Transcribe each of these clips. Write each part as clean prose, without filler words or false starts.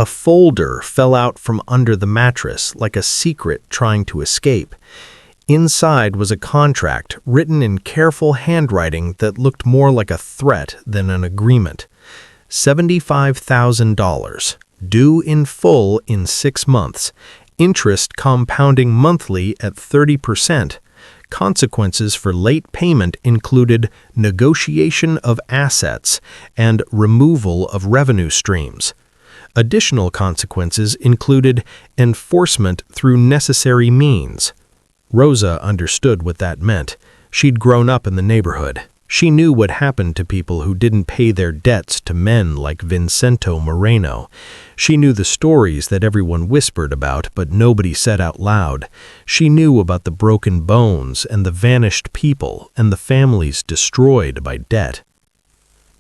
A folder fell out from under the mattress like a secret trying to escape. Inside was a contract written in careful handwriting that looked more like a threat than an agreement. $75,000, due in full in 6 months, interest compounding monthly at 30%. Consequences for late payment included negotiation of assets and removal of revenue streams. Additional consequences included enforcement through necessary means. Rosa understood what that meant. She'd grown up in the neighborhood. She knew what happened to people who didn't pay their debts to men like Vincenzo Moreno. She knew the stories that everyone whispered about, but nobody said out loud. She knew about the broken bones and the vanished people and the families destroyed by debt.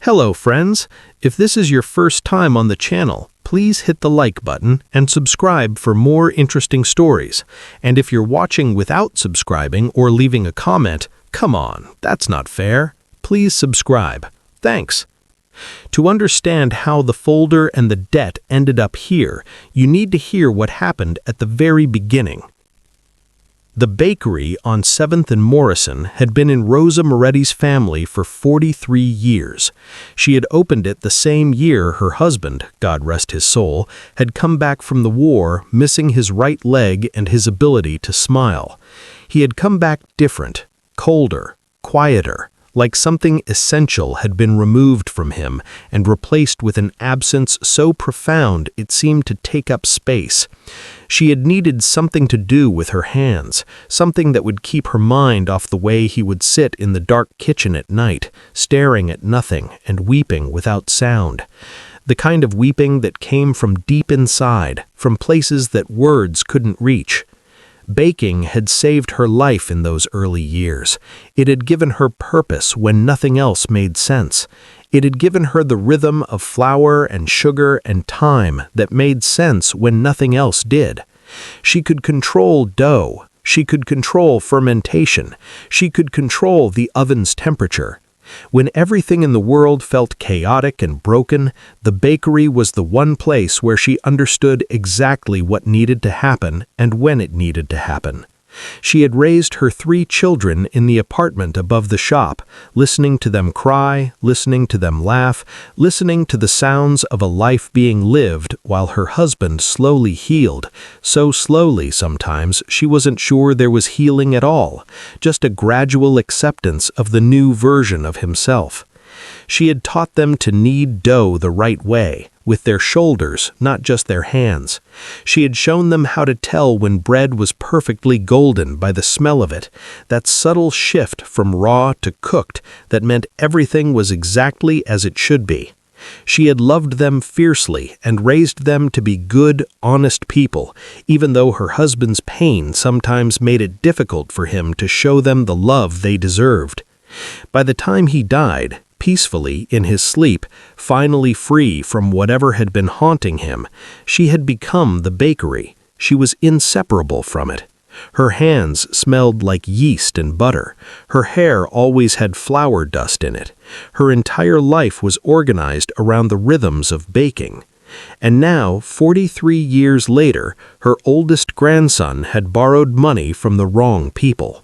Hello, friends. If this is your first time on the channel, please hit the like button and subscribe for more interesting stories. And if you're watching without subscribing or leaving a comment, come on, that's not fair. Please subscribe. Thanks. To understand how the folder and the debt ended up here, you need to hear what happened at the very beginning. The bakery on 7th and Morrison had been in Rosa Moretti's family for 43 years. She had opened it the same year her husband, God rest his soul, had come back from the war, missing his right leg and his ability to smile. He had come back different, colder, quieter, like something essential had been removed from him and replaced with an absence so profound it seemed to take up space. She had needed something to do with her hands, something that would keep her mind off the way he would sit in the dark kitchen at night, staring at nothing and weeping without sound. The kind of weeping that came from deep inside, from places that words couldn't reach. Baking had saved her life in those early years. It had given her purpose when nothing else made sense. It had given her the rhythm of flour and sugar and time that made sense when nothing else did. She could control dough. She could control fermentation. She could control the oven's temperature. When everything in the world felt chaotic and broken, the bakery was the one place where she understood exactly what needed to happen and when it needed to happen. She had raised her 3 children in the apartment above the shop, listening to them cry, listening to them laugh, listening to the sounds of a life being lived while her husband slowly healed, so slowly sometimes she wasn't sure there was healing at all, just a gradual acceptance of the new version of himself. She had taught them to knead dough the right way, with their shoulders, not just their hands. She had shown them how to tell when bread was perfectly golden by the smell of it, that subtle shift from raw to cooked that meant everything was exactly as it should be. She had loved them fiercely and raised them to be good, honest people, even though her husband's pain sometimes made it difficult for him to show them the love they deserved. By the time he died, peacefully in his sleep, finally free from whatever had been haunting him, she had become the bakery. She was inseparable from it. Her hands smelled like yeast and butter. Her hair always had flour dust in it. Her entire life was organized around the rhythms of baking. And now, 43 years later, her oldest grandson had borrowed money from the wrong people.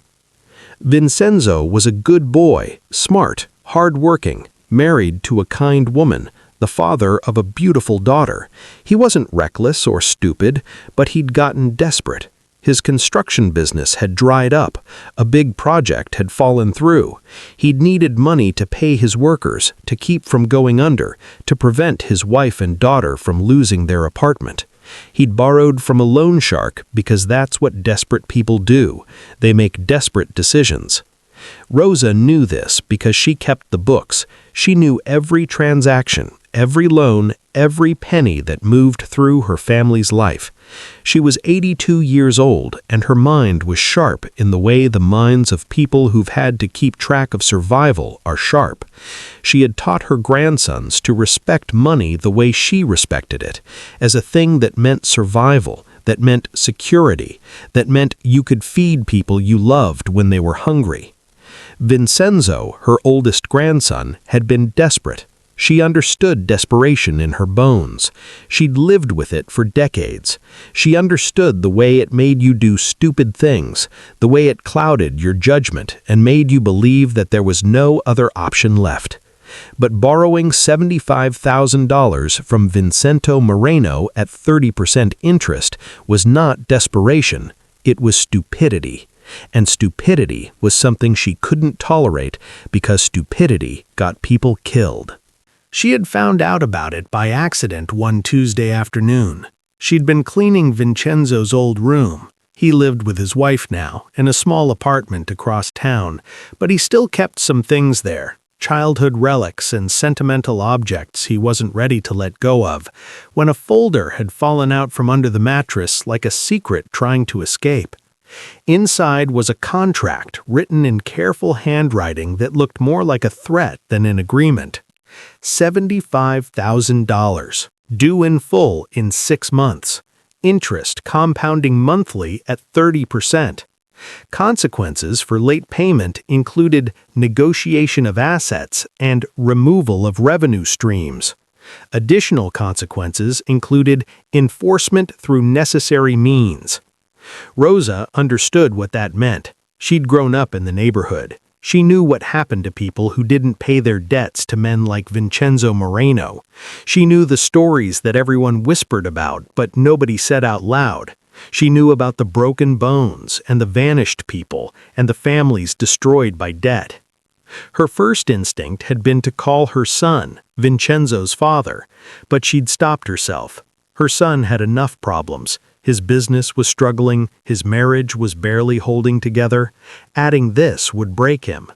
Vincenzo was a good boy, smart, hard-working, married to a kind woman, the father of a beautiful daughter. He wasn't reckless or stupid, but he'd gotten desperate. His construction business had dried up. A big project had fallen through. He'd needed money to pay his workers, to keep from going under, to prevent his wife and daughter from losing their apartment. He'd borrowed from a loan shark because that's what desperate people do. They make desperate decisions. Rosa knew this because she kept the books. She knew every transaction, every loan, every penny that moved through her family's life. She was 82 years old, and her mind was sharp in the way the minds of people who've had to keep track of survival are sharp. She had taught her grandsons to respect money the way she respected it, as a thing that meant survival, that meant security, that meant you could feed people you loved when they were hungry. Vincenzo, her oldest grandson, had been desperate. She understood desperation in her bones. She'd lived with it for decades. She understood the way it made you do stupid things, the way it clouded your judgment and made you believe that there was no other option left. But borrowing $75,000 from Vincenzo Moreno at 30% interest was not desperation, it was stupidity. And stupidity was something she couldn't tolerate because stupidity got people killed. She had found out about it by accident one Tuesday afternoon. She'd been cleaning Vincenzo's old room. He lived with his wife now, in a small apartment across town, but he still kept some things there, childhood relics and sentimental objects he wasn't ready to let go of, when a folder had fallen out from under the mattress like a secret trying to escape. Inside was a contract written in careful handwriting that looked more like a threat than an agreement. $75,000, due in full in 6 months. Interest compounding monthly at 30%. Consequences for late payment included negotiation of assets and removal of revenue streams. Additional consequences included enforcement through necessary means. Rosa understood what that meant. She'd grown up in the neighborhood. She knew what happened to people who didn't pay their debts to men like Vincenzo Moreno. She knew the stories that everyone whispered about, but nobody said out loud. She knew about the broken bones and the vanished people and the families destroyed by debt. Her first instinct had been to call her son, Vincenzo's father, but she'd stopped herself. Her son had enough problems. His business was struggling, his marriage was barely holding together. Adding this would break him.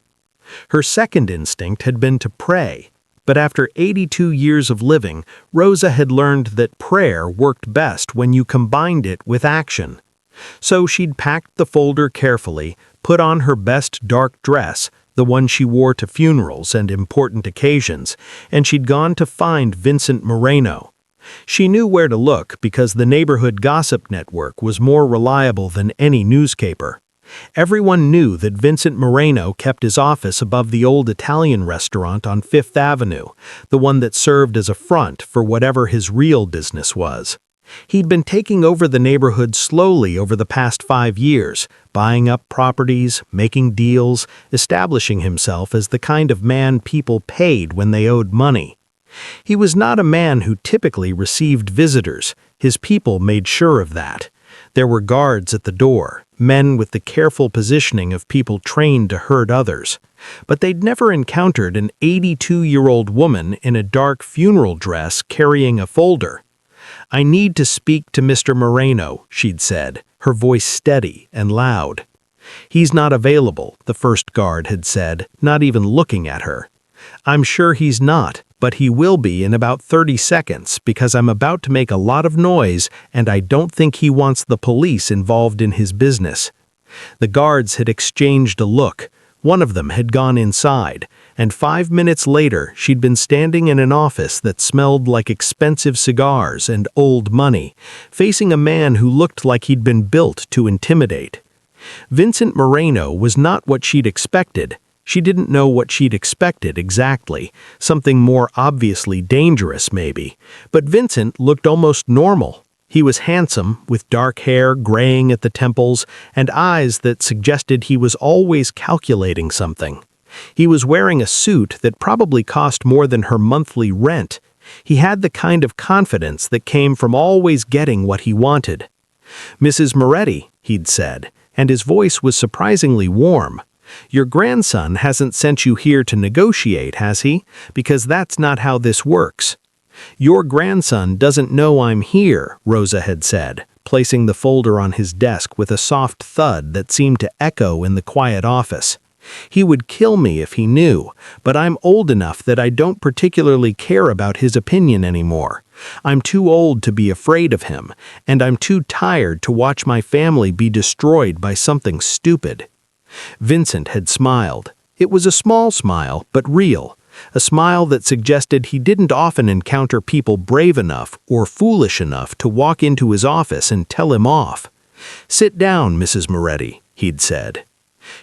Her second instinct had been to pray, but after 82 years of living, Rosa had learned that prayer worked best when you combined it with action. So she'd packed the folder carefully, put on her best dark dress, the one she wore to funerals and important occasions, and she'd gone to find Vincent Moreno. She knew where to look because the neighborhood gossip network was more reliable than any newspaper. Everyone knew that Vincent Moreno kept his office above the old Italian restaurant on Fifth Avenue, the one that served as a front for whatever his real business was. He'd been taking over the neighborhood slowly over the past 5 years, buying up properties, making deals, establishing himself as the kind of man people paid when they owed money. He was not a man who typically received visitors. His people made sure of that. There were guards at the door, men with the careful positioning of people trained to hurt others. But they'd never encountered an 82-year-old woman in a dark funeral dress carrying a folder. "I need to speak to Mr. Moreno," she'd said, her voice steady and loud. "He's not available," the first guard had said, not even looking at her. "I'm sure he's not, but he will be in about 30 seconds because I'm about to make a lot of noise and I don't think he wants the police involved in his business." The guards had exchanged a look. One of them had gone inside, and 5 minutes later she'd been standing in an office that smelled like expensive cigars and old money, facing a man who looked like he'd been built to intimidate. Vincent Moreno was not what she'd expected. She didn't know what she'd expected exactly, something more obviously dangerous maybe, but Vincent looked almost normal. He was handsome, with dark hair graying at the temples and eyes that suggested he was always calculating something. He was wearing a suit that probably cost more than her monthly rent. He had the kind of confidence that came from always getting what he wanted. "Mrs. Moretti," he'd said, and his voice was surprisingly warm. "Your grandson hasn't sent you here to negotiate, has he? Because that's not how this works." "Your grandson doesn't know I'm here," Rosa had said, placing the folder on his desk with a soft thud that seemed to echo in the quiet office. "He would kill me if he knew, but I'm old enough that I don't particularly care about his opinion anymore. I'm too old to be afraid of him, and I'm too tired to watch my family be destroyed by something stupid." Vincent had smiled. It was a small smile, but real. A smile that suggested he didn't often encounter people brave enough or foolish enough to walk into his office and tell him off. "Sit down, Mrs. Moretti," he'd said.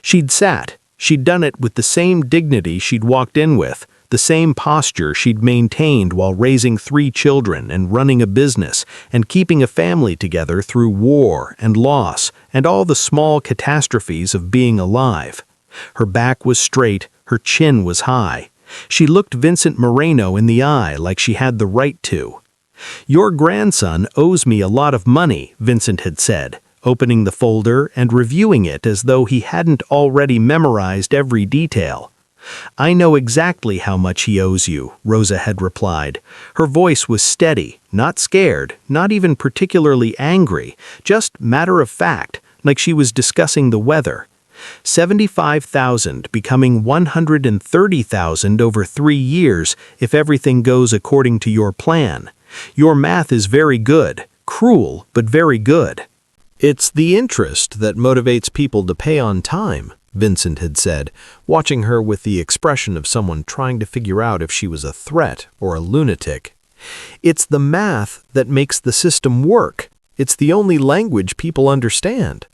She'd sat. She'd done it with the same dignity she'd walked in with, the same posture she'd maintained while raising 3 children and running a business and keeping a family together through war and loss and all the small catastrophes of being alive. Her back was straight, her chin was high. She looked Vincent Moreno in the eye like she had the right to. "Your grandson owes me a lot of money," Vincent had said, opening the folder and reviewing it as though he hadn't already memorized every detail. "I know exactly how much he owes you," Rosa had replied. Her voice was steady, not scared, not even particularly angry, just matter of fact, like she was discussing the weather. 75,000 becoming 130,000 over 3 years if everything goes according to your plan. Your math is very good, cruel, but very good. "It's the interest that motivates people to pay on time," Vincent had said, watching her with the expression of someone trying to figure out if she was a threat or a lunatic. "It's the math that makes the system work. It's the only language people understand."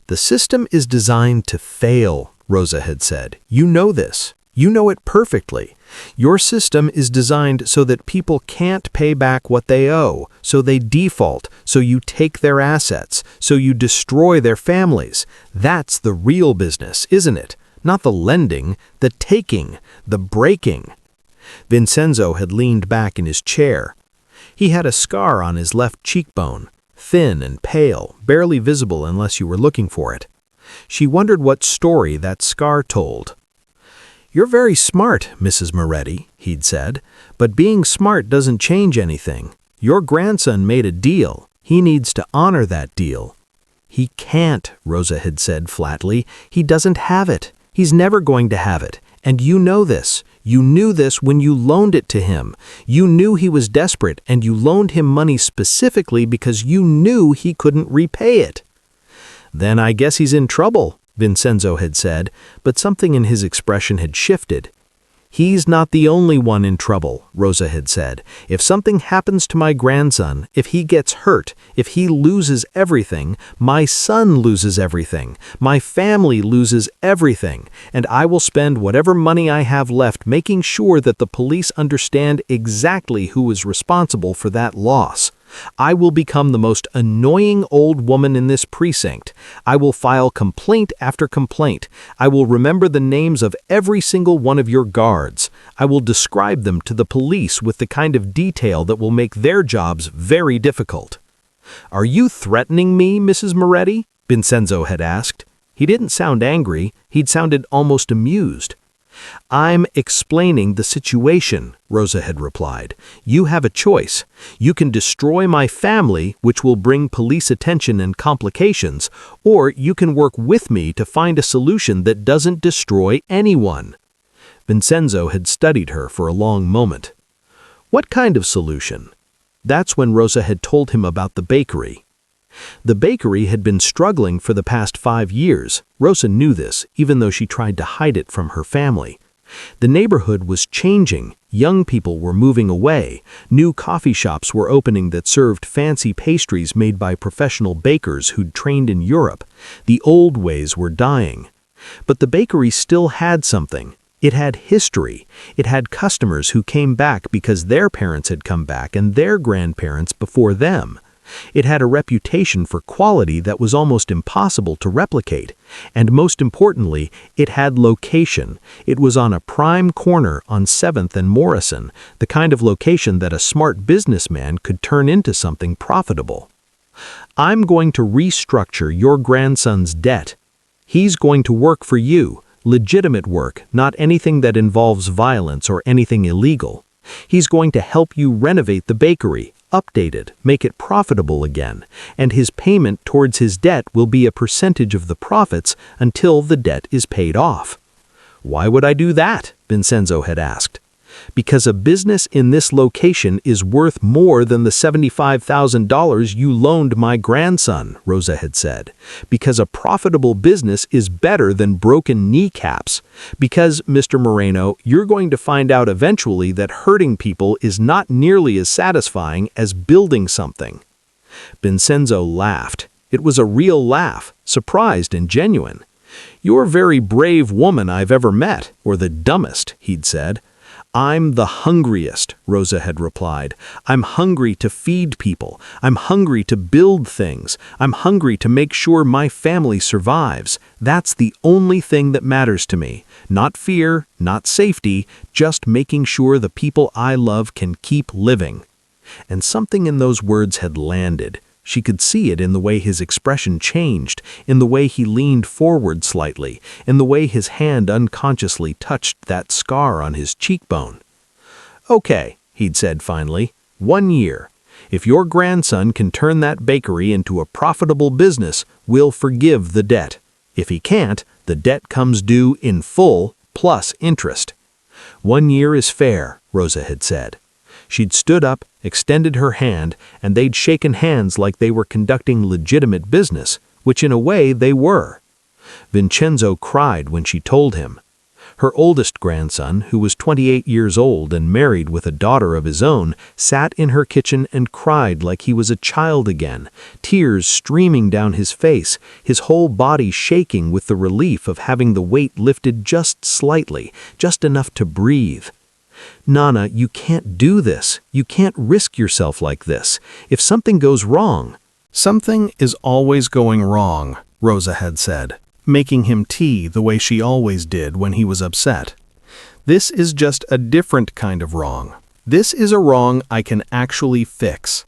"The system is designed to fail," Rosa had said. "You know this. You know it perfectly. Your system is designed so that people can't pay back what they owe, so they default, so you take their assets, so you destroy their families. That's the real business, isn't it? Not the lending, the taking, the breaking." Vincenzo had leaned back in his chair. He had a scar on his left cheekbone, thin and pale, barely visible unless you were looking for it. She wondered what story that scar told. "You're very smart, Mrs. Moretti," he'd said, "but being smart doesn't change anything. Your grandson made a deal. He needs to honor that deal." "He can't," Rosa had said flatly. "He doesn't have it. He's never going to have it. And you know this. You knew this when you loaned it to him. You knew he was desperate, and you loaned him money specifically because you knew he couldn't repay it." "Then I guess he's in trouble," Vincenzo had said, but something in his expression had shifted. "He's not the only one in trouble," Rosa had said. "If something happens to my grandson, if he gets hurt, if he loses everything, my son loses everything, my family loses everything, and I will spend whatever money I have left making sure that the police understand exactly who is responsible for that loss. I will become the most annoying old woman in this precinct. I will file complaint after complaint. I will remember the names of every single one of your guards. I will describe them to the police with the kind of detail that will make their jobs very difficult." "Are you threatening me, Mrs. Moretti?" Vincenzo had asked. He didn't sound angry. He'd sounded almost amused. "I'm explaining the situation," Rosa had replied. "You have a choice. You can destroy my family, which will bring police attention and complications, or you can work with me to find a solution that doesn't destroy anyone." Vincenzo had studied her for a long moment. "What kind of solution?" That's when Rosa had told him about the bakery. The bakery had been struggling for the past 5 years. Rosa knew this, even though she tried to hide it from her family. The neighborhood was changing. Young people were moving away. New coffee shops were opening that served fancy pastries made by professional bakers who'd trained in Europe. The old ways were dying. But the bakery still had something. It had history. It had customers who came back because their parents had come back and their grandparents before them. It had a reputation for quality that was almost impossible to replicate. And most importantly, it had location. It was on a prime corner on 7th and Morrison, the kind of location that a smart businessman could turn into something profitable. "I'm going to restructure your grandson's debt. He's going to work for you, legitimate work, not anything that involves violence or anything illegal. He's going to help you renovate the bakery, update it, make it profitable again, and his payment towards his debt will be a percentage of the profits until the debt is paid off." "Why would I do that?" Vincenzo had asked. "Because a business in this location is worth more than the $75,000 you loaned my grandson," Rosa had said. "Because a profitable business is better than broken kneecaps. Because, Mr. Moreno, you're going to find out eventually that hurting people is not nearly as satisfying as building something." Vincenzo laughed. It was a real laugh, surprised and genuine. "You're a very brave woman I've ever met, or the dumbest," he'd said. "I'm the hungriest," Rosa had replied. "I'm hungry to feed people. I'm hungry to build things. I'm hungry to make sure my family survives. That's the only thing that matters to me. Not fear, not safety, just making sure the people I love can keep living." And something in those words had landed. She could see it in the way his expression changed, in the way he leaned forward slightly, in the way his hand unconsciously touched that scar on his cheekbone. "Okay," he'd said finally, "1 year. If your grandson can turn that bakery into a profitable business, we'll forgive the debt. If he can't, the debt comes due in full, plus interest." 1 year is fair, Rosa had said. She'd stood up, extended her hand, and they'd shaken hands like they were conducting legitimate business, which in a way they were. Vincenzo cried when she told him. Her oldest grandson, who was 28 years old and married with a daughter of his own, sat in her kitchen and cried like he was a child again, tears streaming down his face, his whole body shaking with the relief of having the weight lifted just slightly, just enough to breathe. "Nana, you can't do this. You can't risk yourself like this. If something goes wrong—" "Something is always going wrong," Rosa had said, making him tea the way she always did when he was upset. "This is just a different kind of wrong. This is a wrong I can actually fix."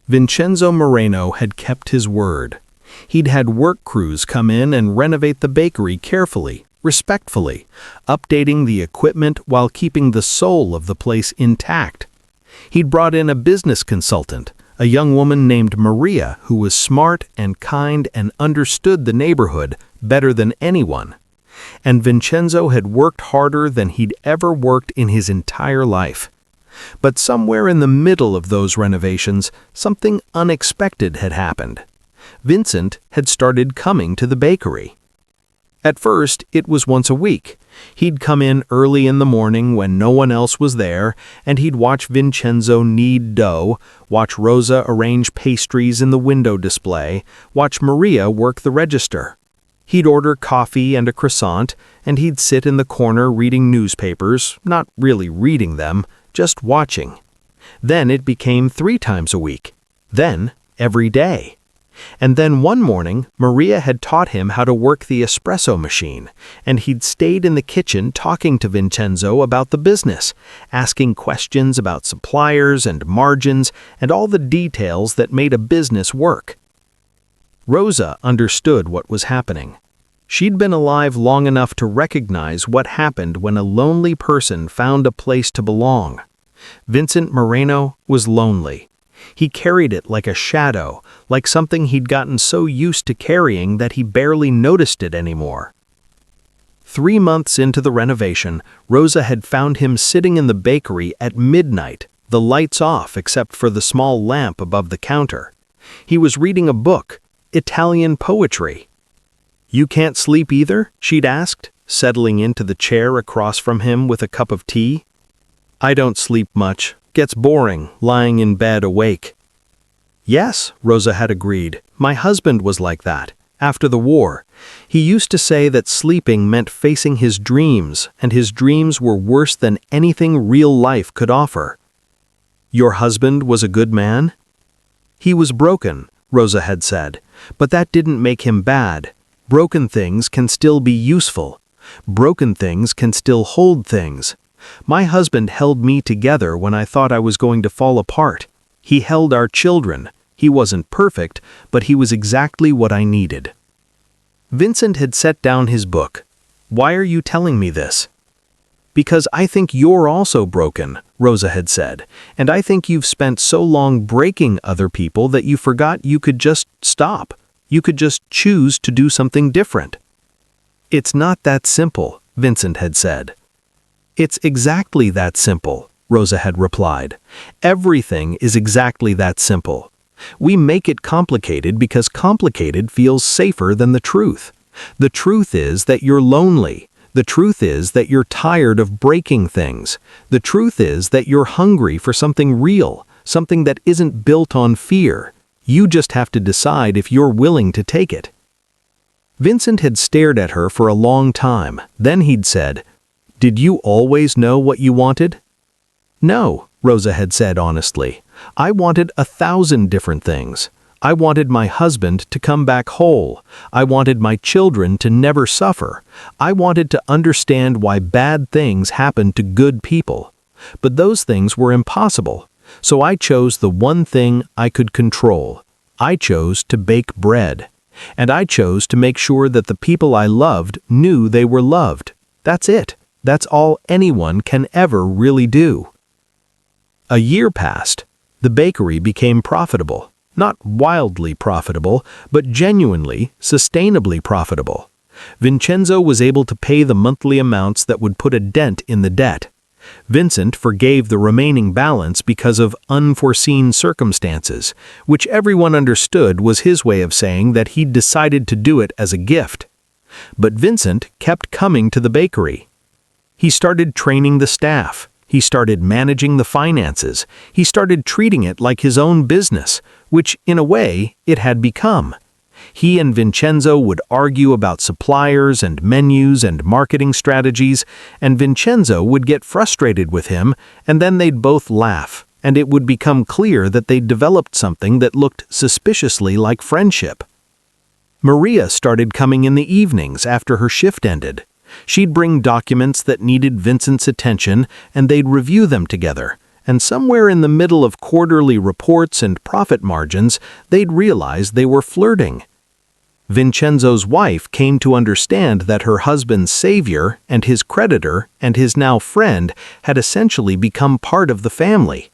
Vincenzo Moreno had kept his word. He'd had work crews come in and renovate the bakery carefully, respectfully, updating the equipment while keeping the soul of the place intact. He'd brought in a business consultant, a young woman named Maria who was smart and kind and understood the neighborhood better than anyone. And Vincenzo had worked harder than he'd ever worked in his entire life. But somewhere in the middle of those renovations, something unexpected had happened. Vincent had started coming to the bakery. At first, it was once a week. He'd come in early in the morning when no one else was there, and he'd watch Vincenzo knead dough, watch Rosa arrange pastries in the window display, watch Maria work the register. He'd order coffee and a croissant, and he'd sit in the corner reading newspapers, not really reading them, just watching. Then it became 3 times a week. Then, every day. And then one morning, Maria had taught him how to work the espresso machine, and he'd stayed in the kitchen talking to Vincenzo about the business, asking questions about suppliers and margins and all the details that made a business work. Rosa understood what was happening. She'd been alive long enough to recognize what happened when a lonely person found a place to belong. Vincent Moreno was lonely. He carried it like a shadow, like something he'd gotten so used to carrying that he barely noticed it anymore. 3 months into the renovation, Rosa had found him sitting in the bakery at midnight, the lights off except for the small lamp above the counter. He was reading a book, Italian poetry. "You can't sleep either?" she'd asked, settling into the chair across from him with a cup of tea. "I don't sleep much. Gets boring, lying in bed awake." "Yes," Rosa had agreed. "My husband was like that. After the war, he used to say that sleeping meant facing his dreams, and his dreams were worse than anything real life could offer." "Your husband was a good man?" "He was broken," Rosa had said, "but that didn't make him bad. Broken things can still be useful. Broken things can still hold things. My husband held me together when I thought I was going to fall apart. He held our children. He wasn't perfect, but he was exactly what I needed." Vincent had set down his book. "Why are you telling me this?" "Because I think you're also broken," Rosa had said, "and I think you've spent so long breaking other people that you forgot you could just stop. You could just choose to do something different." "It's not that simple," Vincent had said. "It's exactly that simple," Rosa had replied. "Everything is exactly that simple. We make it complicated because complicated feels safer than the truth. The truth is that you're lonely. The truth is that you're tired of breaking things. The truth is that you're hungry for something real, something that isn't built on fear. You just have to decide if you're willing to take it." Vincent had stared at her for a long time. Then he'd said, Did you always know what you wanted? No, Rosa had said honestly. I wanted 1,000 different things. I wanted my husband to come back whole. I wanted my children to never suffer. I wanted to understand why bad things happen to good people. But those things were impossible. So I chose the one thing I could control. I chose to bake bread. And I chose to make sure that the people I loved knew they were loved. That's it. That's all anyone can ever really do. A year passed. The bakery became profitable. Not wildly profitable, but genuinely, sustainably profitable. Vincenzo was able to pay the monthly amounts that would put a dent in the debt. Vincent forgave the remaining balance because of unforeseen circumstances, which everyone understood was his way of saying that he'd decided to do it as a gift. But Vincent kept coming to the bakery. He started training the staff. He started managing the finances. He started treating it like his own business, which, in a way, it had become. He and Vincenzo would argue about suppliers and menus and marketing strategies, and Vincenzo would get frustrated with him, and then they'd both laugh, and it would become clear that they'd developed something that looked suspiciously like friendship. Maria started coming in the evenings after her shift ended. She'd bring documents that needed Vincent's attention, and they'd review them together. And somewhere in the middle of quarterly reports and profit margins, they'd realize they were flirting. Vincenzo's wife came to understand that her husband's savior and his creditor and his now friend had essentially become part of the family.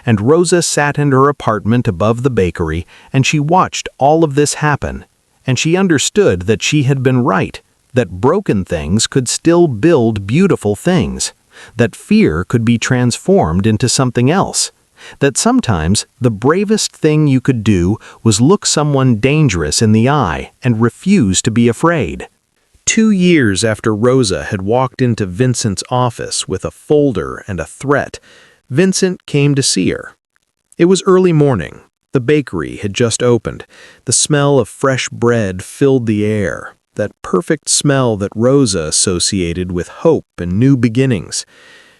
And Rosa sat in her apartment above the bakery, and she watched all of this happen. And she understood that she had been right, that broken things could still build beautiful things, that fear could be transformed into something else, that sometimes the bravest thing you could do was look someone dangerous in the eye and refuse to be afraid. 2 years after Rosa had walked into Vincent's office with a folder and a threat, Vincent came to see her. It was early morning. The bakery had just opened. The smell of fresh bread filled the air. That perfect smell that Rosa associated with hope and new beginnings.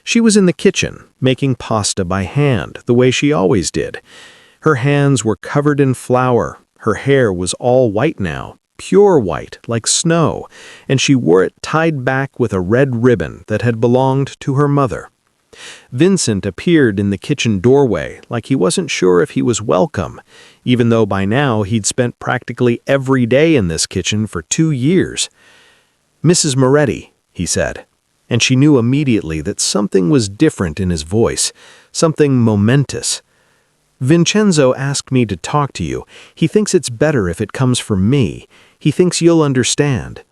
She was in the kitchen, making pasta by hand, the way she always did. Her hands were covered in flour. Her hair was all white now, pure white, like snow, and she wore it tied back with a red ribbon that had belonged to her mother. Vincent appeared in the kitchen doorway like he wasn't sure if he was welcome, even though by now he'd spent practically every day in this kitchen for 2 years. "Mrs. Moretti," he said, and she knew immediately that something was different in his voice, something momentous. "Vincenzo asked me to talk to you. He thinks it's better if it comes from me. He thinks you'll understand."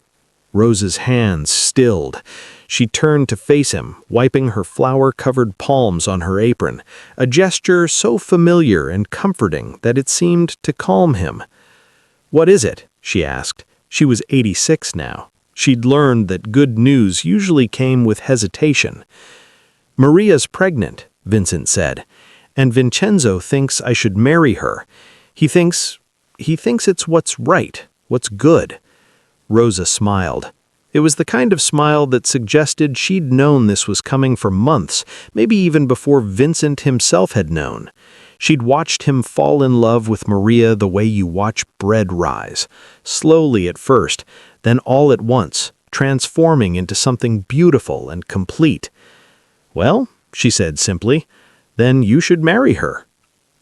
Rosa's hands stilled. She turned to face him, wiping her flour-covered palms on her apron, a gesture so familiar and comforting that it seemed to calm him. "What is it?" she asked. She was 86 now. She'd learned that good news usually came with hesitation. "Maria's pregnant," Vincent said, "and Vincenzo thinks I should marry her. He thinks it's what's right, what's good." Rosa smiled. It was the kind of smile that suggested she'd known this was coming for months, maybe even before Vincent himself had known. She'd watched him fall in love with Maria the way you watch bread rise, slowly at first, then all at once, transforming into something beautiful and complete. "Well," she said simply, "then you should marry her."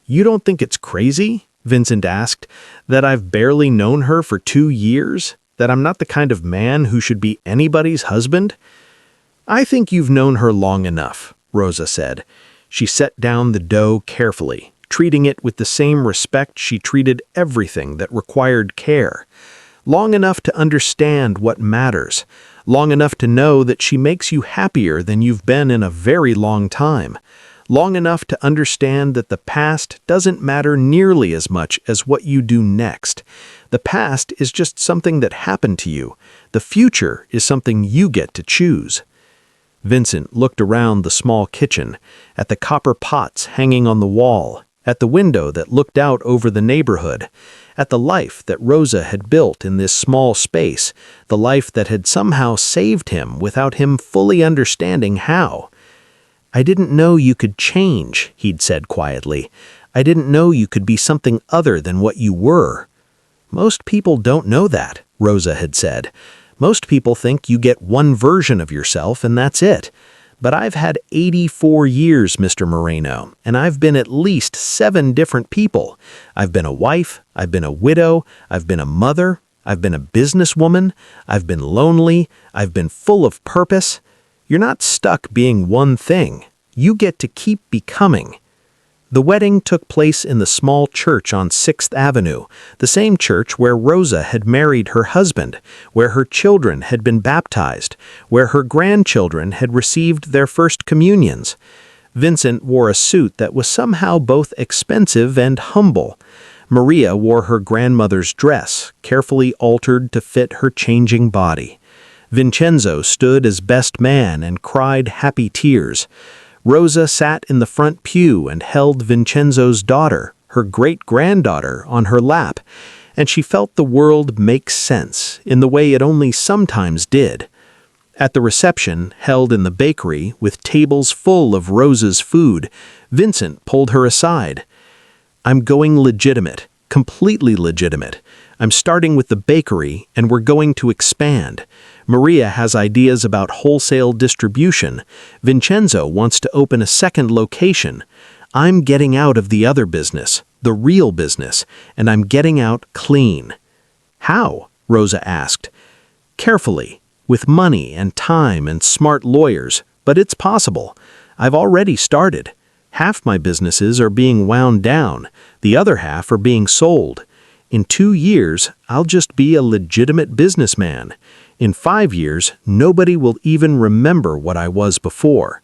"You don't think it's crazy?" Vincent asked, "that I've barely known her for 2 years? That I'm not the kind of man who should be anybody's husband?" "I think you've known her long enough," Rosa said. She set down the dough carefully, treating it with the same respect she treated everything that required care. "Long enough to understand what matters. Long enough to know that she makes you happier than you've been in a very long time. Long enough to understand that the past doesn't matter nearly as much as what you do next. The past is just something that happened to you. The future is something you get to choose." Vincent looked around the small kitchen, at the copper pots hanging on the wall, at the window that looked out over the neighborhood, at the life that Rosa had built in this small space, the life that had somehow saved him without him fully understanding how. "I didn't know you could change," he'd said quietly. "I didn't know you could be something other than what you were." "Most people don't know that," Rosa had said. "Most people think you get one version of yourself and that's it. But I've had 84 years, Mr. Moreno, and I've been at least 7 different people. I've been a wife, I've been a widow, I've been a mother, I've been a businesswoman, I've been lonely, I've been full of purpose. You're not stuck being one thing. You get to keep becoming." The wedding took place in the small church on 6th Avenue, the same church where Rosa had married her husband, where her children had been baptized, where her grandchildren had received their first communions. Vincent wore a suit that was somehow both expensive and humble. Maria wore her grandmother's dress, carefully altered to fit her changing body. Vincenzo stood as best man and cried happy tears. Rosa sat in the front pew and held Vincenzo's daughter, her great-granddaughter, on her lap, and she felt the world make sense in the way it only sometimes did. At the reception, held in the bakery, with tables full of Rosa's food, Vincent pulled her aside. "I'm going legitimate, completely legitimate. I'm starting with the bakery, and we're going to expand. Maria has ideas about wholesale distribution. Vincenzo wants to open a second location. I'm getting out of the other business, the real business, and I'm getting out clean." "How?" Rosa asked. "Carefully, with money and time and smart lawyers, but it's possible. I've already started. Half my businesses are being wound down, the other half are being sold. In 2 years, I'll just be a legitimate businessman. In 5 years, nobody will even remember what I was before."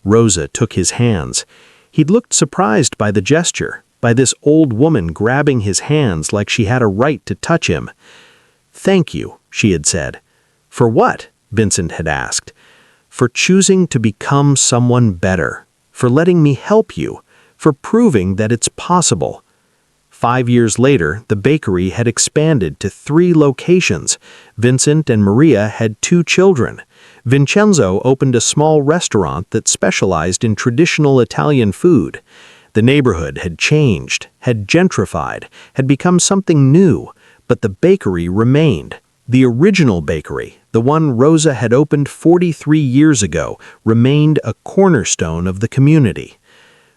Rosa took his hands. He'd looked surprised by the gesture, by this old woman grabbing his hands like she had a right to touch him. "Thank you," she had said. "For what?" Vincent had asked. "For choosing to become someone better, for letting me help you, for proving that it's possible." 5 years later, the bakery had expanded to 3 locations. Vincent and Maria had 2 children. Vincenzo opened a small restaurant that specialized in traditional Italian food. The neighborhood had changed, had gentrified, had become something new, but the bakery remained. The original bakery, the one Rosa had opened 43 years ago, remained a cornerstone of the community.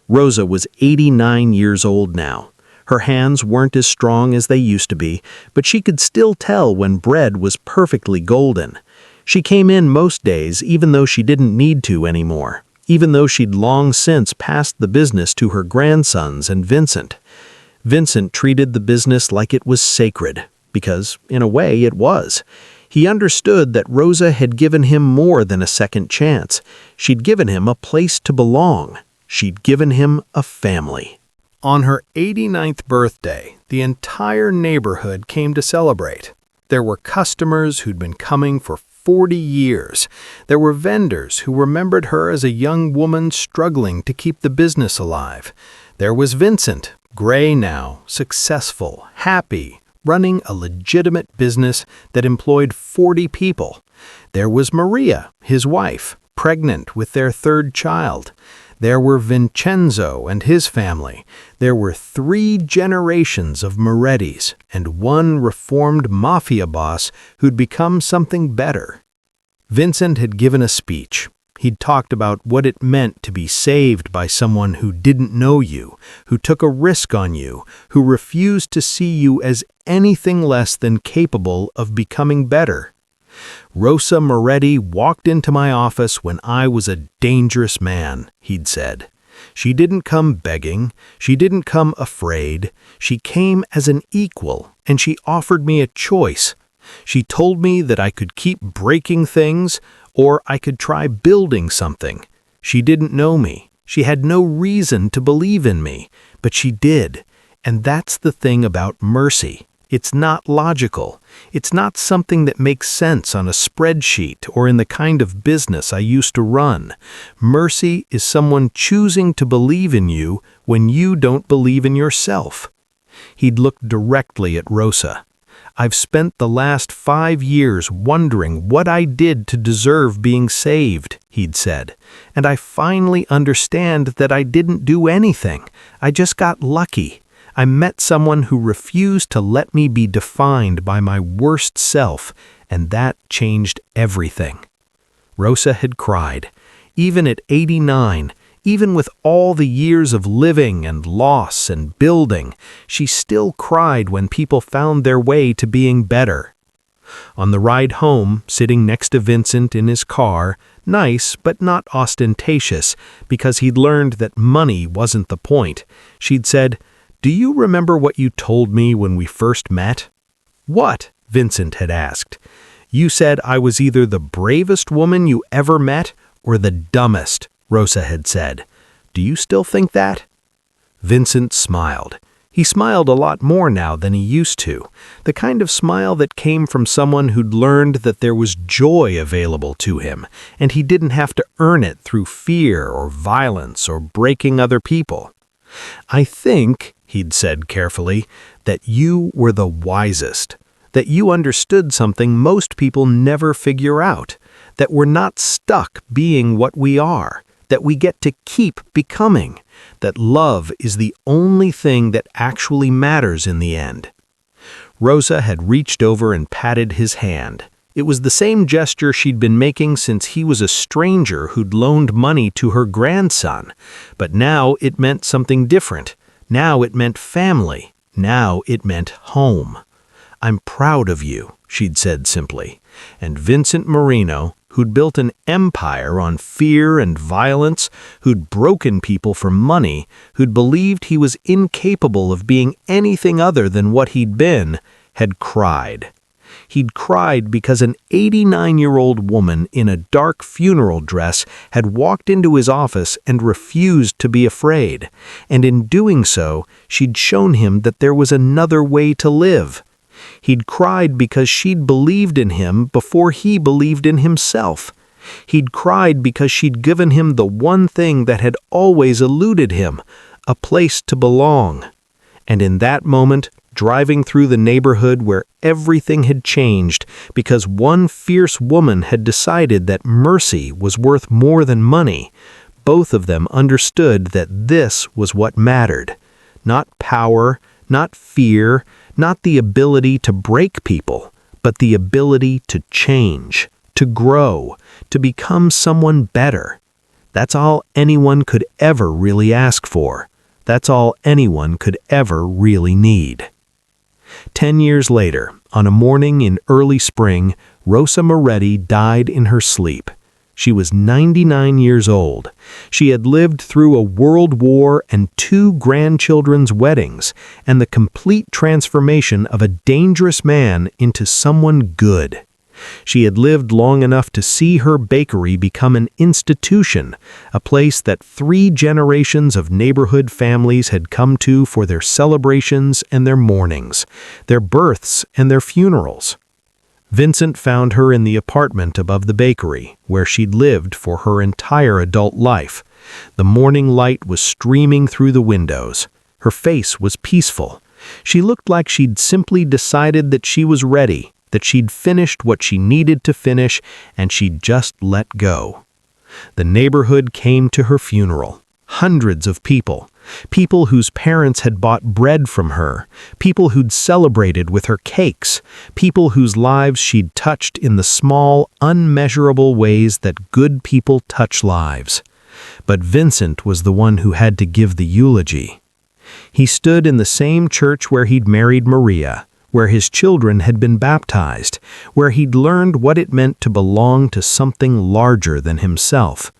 Rosa was 89 years old now. Her hands weren't as strong as they used to be, but she could still tell when bread was perfectly golden. She came in most days even though she didn't need to anymore, even though she'd long since passed the business to her grandsons and Vincent. Vincent treated the business like it was sacred, because, in a way, it was. He understood that Rosa had given him more than a second chance. She'd given him a place to belong. She'd given him a family. On her 89th birthday, the entire neighborhood came to celebrate. There were customers who'd been coming for 40 years. There were vendors who remembered her as a young woman struggling to keep the business alive. There was Vincent, gray now, successful, happy, running a legitimate business that employed 40 people. There was Maria, his wife, pregnant with their 3rd child. There were Vincenzo and his family. There were 3 generations of Morettis and 1 reformed Mafia boss who'd become something better. Vincent had given a speech. He'd talked about what it meant to be saved by someone who didn't know you, who took a risk on you, who refused to see you as anything less than capable of becoming better. "Rosa Moretti walked into my office when I was a dangerous man," he'd said. "She didn't come begging. She didn't come afraid. She came as an equal, and she offered me a choice. She told me that I could keep breaking things, or I could try building something. She didn't know me. She had no reason to believe in me, but she did. And that's the thing about mercy. It's not logical. It's not something that makes sense on a spreadsheet or in the kind of business I used to run. Mercy is someone choosing to believe in you when you don't believe in yourself. He'd looked directly at Rosa. I've spent the last 5 years wondering what I did to deserve being saved, he'd said, and I finally understand that I didn't do anything. I just got lucky. I met someone who refused to let me be defined by my worst self, and that changed everything. Rosa had cried. Even at 89, even with all the years of living and loss and building, she still cried when people found their way to being better. On the ride home, sitting next to Vincent in his car, nice but not ostentatious, because he'd learned that money wasn't the point, she'd said, "Do you remember what you told me when we first met?" "What?" Vincent had asked. "You said I was either the bravest woman you ever met or the dumbest," Rosa had said. "Do you still think that?" Vincent smiled. He smiled a lot more now than he used to, the kind of smile that came from someone who'd learned that there was joy available to him, and he didn't have to earn it through fear or violence or breaking other people. "I think," he'd said carefully, "that you were the wisest, that you understood something most people never figure out, that we're not stuck being what we are, that we get to keep becoming, that love is the only thing that actually matters in the end." Rosa had reached over and patted his hand. It was the same gesture she'd been making since he was a stranger who'd loaned money to her grandson, but now it meant something different. Now it meant family. Now it meant home. "I'm proud of you," she'd said simply. And Vincent Marino, who'd built an empire on fear and violence, who'd broken people for money, who'd believed he was incapable of being anything other than what he'd been, had cried. He'd cried because an 89-year-old woman in a dark funeral dress had walked into his office and refused to be afraid, and in doing so, she'd shown him that there was another way to live. He'd cried because she'd believed in him before he believed in himself. He'd cried because she'd given him the one thing that had always eluded him, a place to belong. And in that moment, driving through the neighborhood where everything had changed because one fierce woman had decided that mercy was worth more than money, both of them understood that this was what mattered. Not power, not fear, not the ability to break people, but the ability to change, to grow, to become someone better. That's all anyone could ever really ask for. That's all anyone could ever really need. 10 years later, on a morning in early spring, Rosa Moretti died in her sleep. She was 99 years old. She had lived through a world war and 2 grandchildren's weddings, and the complete transformation of a dangerous man into someone good. She had lived long enough to see her bakery become an institution, a place that 3 generations of neighborhood families had come to for their celebrations and their mournings, their births and their funerals. Vincent found her in the apartment above the bakery, where she'd lived for her entire adult life. The morning light was streaming through the windows. Her face was peaceful. She looked like she'd simply decided that she was ready, that she'd finished what she needed to finish, and she'd just let go. The neighborhood came to her funeral. Hundreds of people. People whose parents had bought bread from her, people who'd celebrated with her cakes, people whose lives she'd touched in the small, unmeasurable ways that good people touch lives. But Vincent was the one who had to give the eulogy. He stood in the same church where he'd married Maria, where his children had been baptized, where he'd learned what it meant to belong to something larger than himself.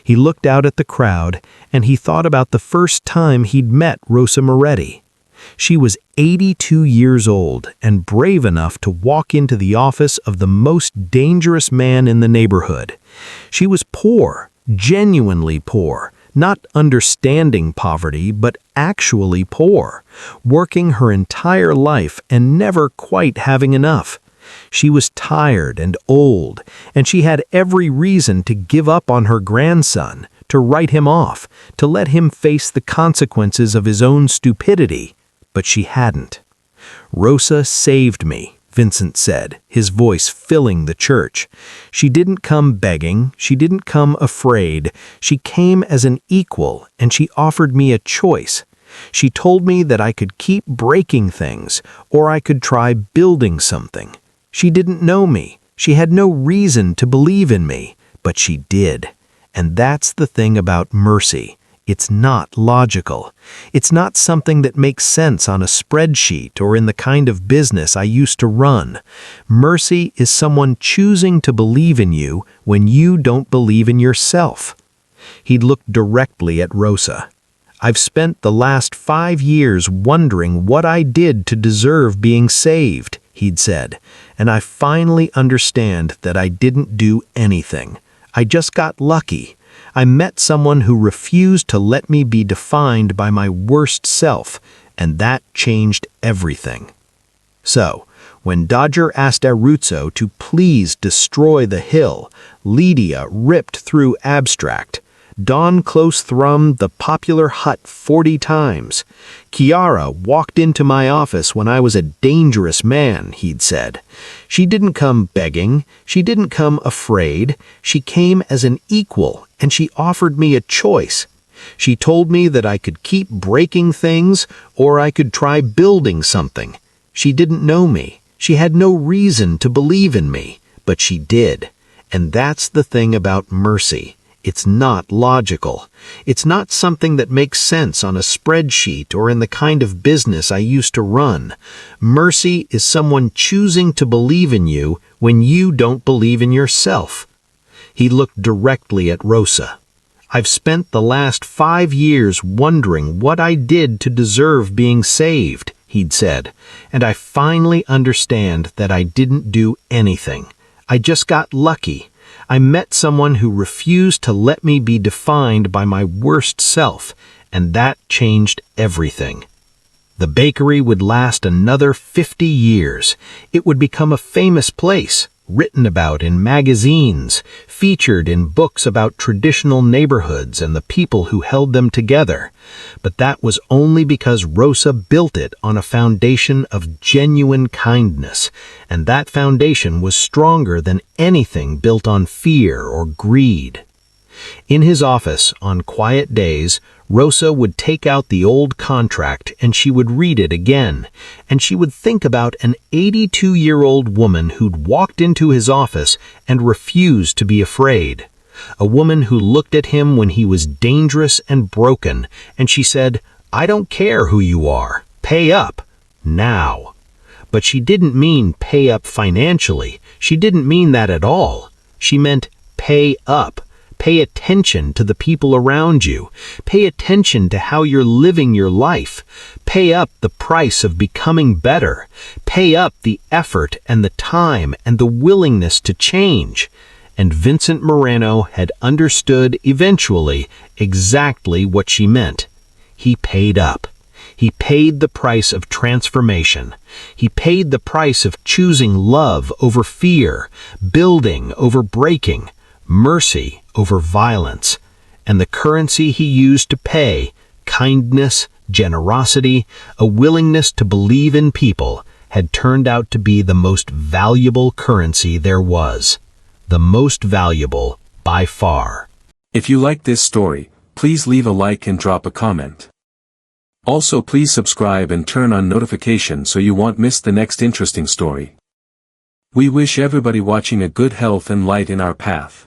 He looked out at the crowd, and he thought about the first time he'd met Rosa Moretti. She was 82 years old and brave enough to walk into the office of the most dangerous man in the neighborhood. She was poor, genuinely poor, not understanding poverty, but actually poor, working her entire life and never quite having enough. She was tired and old, and she had every reason to give up on her grandson, to write him off, to let him face the consequences of his own stupidity, but she hadn't. "Rosa saved me," Vincent said, his voice filling the church. "She didn't come begging, she didn't come afraid, she came as an equal, and she offered me a choice. She told me that I could keep breaking things, or I could try building something. She didn't know me, she had no reason to believe in me, but she did. And that's the thing about mercy. It's not logical. It's not something that makes sense on a spreadsheet or in the kind of business I used to run. Mercy is someone choosing to believe in you when you don't believe in yourself." He looked directly at Rosa. "I've spent the last 5 years wondering what I did to deserve being saved," he'd said, "and I finally understand that I didn't do anything. I just got lucky. I met someone who refused to let me be defined by my worst self, and that changed everything." So, when Dodger asked Aruzo to please destroy the hill, Lydia ripped through abstract. Don Close thrummed the popular hut 40 times. "Chiara walked into my office when I was a dangerous man," he'd said. "She didn't come begging, she didn't come afraid, she came as an equal, and she offered me a choice. She told me that I could keep breaking things, or I could try building something. She didn't know me, she had no reason to believe in me, but she did. And that's the thing about mercy. It's not logical. It's not something that makes sense on a spreadsheet or in the kind of business I used to run. Mercy is someone choosing to believe in you when you don't believe in yourself." He looked directly at Rosa. "I've spent the last 5 years wondering what I did to deserve being saved," he'd said, "and I finally understand that I didn't do anything. I just got lucky. I met someone who refused to let me be defined by my worst self, and that changed everything." The bakery would last another 50 years. It would become a famous place, written about in magazines, featured in books about traditional neighborhoods and the people who held them together. But that was only because Rosa built it on a foundation of genuine kindness, and that foundation was stronger than anything built on fear or greed. In his office, on quiet days, Rosa would take out the old contract and she would read it again, and she would think about an 82-year-old woman who'd walked into his office and refused to be afraid. A woman who looked at him when he was dangerous and broken, and she said, "I don't care who you are, pay up, now." But she didn't mean pay up financially, she didn't mean that at all. She meant pay up. Pay attention to the people around you. Pay attention to how you're living your life. Pay up the price of becoming better. Pay up the effort and the time and the willingness to change. And Vincent Moreno had understood eventually exactly what she meant. He paid up. He paid the price of transformation. He paid the price of choosing love over fear, building over breaking, mercy over violence, and the currency he used to pay, kindness, generosity, a willingness to believe in people, had turned out to be the most valuable currency there was. The most valuable by far. If you like this story, please leave a like and drop a comment. Also, please subscribe and turn on notifications so you won't miss the next interesting story. We wish everybody watching a good health and light in our path.